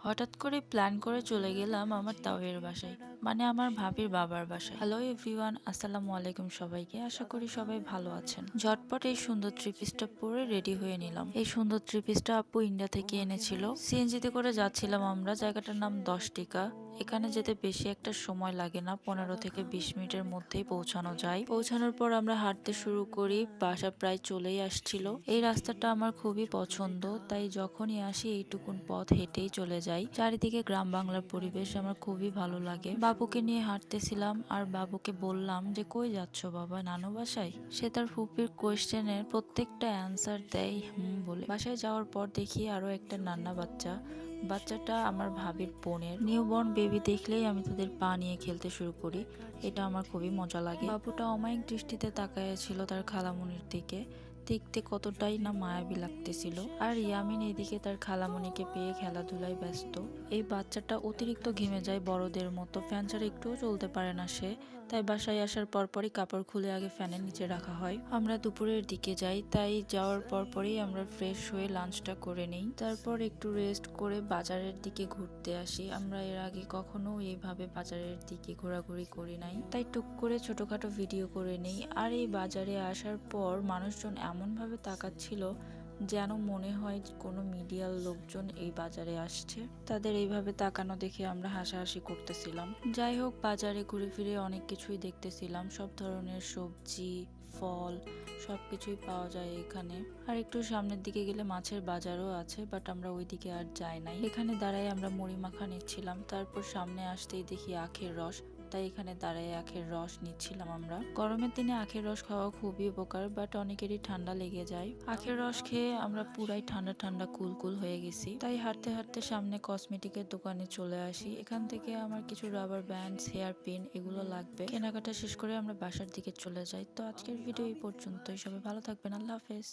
হঠাৎ করে প্ল্যান করে চলে গেলাম আমার তাওয়ের বাসায়, মানে আমার ভাবির বাবার বাসায়। হ্যালো এভরিওয়ান, আসসালামু আলাইকুম সবাইকে। আশা করি সবাই ভালো আছেন। ঝটপট এই সুন্দর থ্রি পিসটা পরে রেডি হয়ে নিলাম। এই সুন্দর থ্রি পিসটা আপু ইন্ডিয়া থেকে এনেছিল। সিএনজিতে করে যাচ্ছিলাম আমরা। জায়গাটার নাম 10 টিকা। এখানে যেতে বেশি একটা সময় লাগে না, 15 থেকে 20 মিনিটের মধ্যেই পৌঁছানো যায়। পৌঁছানোর পর আমরা হাঁটতে শুরু করি, বাসা প্রায় চলেই আসছিল। এই রাস্তাটা আমার খুবই পছন্দ, তাই যখনই আসি এইটুকুন পথ হেঁটেই চলে যাই। চারিদিকে গ্রাম বাংলার পরিবেশ আমার খুবই ভালো লাগে। বাবুকে নিয়ে হাঁটতেছিলাম আর বাবুকে বললাম যে কই যাচ্ছ বাবা, নানু বাসায়? সে তার ফুপির কোয়েশ্চেনের প্রত্যেকটা অ্যান্সার দেয় বলে। বাসায় যাওয়ার পর দেখি আরো একটা নান্না বাচ্চা। বাচ্চাটা আমার ভাবির বোনের। নিউবর্ন বেবি দেখলেই আমি তাদের পা নিয়ে খেলতে শুরু করি। এটা আমার খুবই মজা লাগে। বাবুটা অমায়িক দৃষ্টিতে তাকায় ছিল তার খালামুনির দিকে। দেখতে কতটাই না মায়াবী লাগতেছিল। আর ইয়ামিন এদিকে তার খালামণিকে পেয়ে খেলাধুলায় ব্যস্ত। এই বাচ্চাটা অতিরিক্ত ঘেমে যায় বড়দের মতো, ফ্যান ছাড়া একটুও চলতে পারে না সে। তাই বাসায় আসার পরপরই কাপড় খুলে আগে ফ্যানের নিচে রাখা হয়। আমরা দুপুরের দিকে যাই, তাই যাওয়ার পরপরই আমরা ফ্রেশ হয়ে লাঞ্চটা করে নিই। তারপর একটু রেস্ট করে বাজারের দিকে ঘুরতে আসি। আমরা এর আগে কখনো এইভাবে বাজারের দিকে ঘোরাঘুরি করি নাই, তাই টুক করে ছোটখাটো ভিডিও করে নেই। আর এই বাজারে আসার পর মানুষজন এমনভাবে তাকাচ্ছিল যেন মনে হয় কোনো মিডিয়ার লোকজন এই বাজারে আসছে। তাদের এইভাবে তাকানো দেখে আমরা হাসাহাসি করতেছিলাম। যাই হোক, বাজারে ঘুরে ফিরে অনেক কিছুই দেখতেছিলাম। সব ধরনের সবজি, ফল সবকিছুই পাওয়া যায় এখানে। আর একটু সামনের দিকে গেলে মাছের বাজারও আছে, বাট আমরা ওই দিকে আর যাই নাই। এখানে দাঁড়াই আমরা মুড়ি মাখা নিচ্ছিলাম। তারপর সামনে আসতেই দেখি আখের রস, তাই এখানে দাঁড়ায় আখের রস নিচ্ছিলাম আমরা। গরমের দিনে আখের রস খাওয়া খুবই উপকার, বাট অনেকেরই ঠান্ডা লেগে যায়। আখের রস খেয়ে আমরা পুরাই ঠান্ডা ঠান্ডা কুলকুল হয়ে গেছি। তাই হাঁটতে হাঁটতে সামনে কসমেটিকের দোকানে চলে আসি। এখান থেকে আমার কিছু রাবার ব্যান্ডস, হেয়ার পিন এগুলো লাগবে। কেনাকাটা শেষ করে আমরা বাসার দিকে চলে যাই। তো আজকের ভিডিও এই পর্যন্তই। সবাই ভালো থাকবেন। আল্লাহ হাফেজ।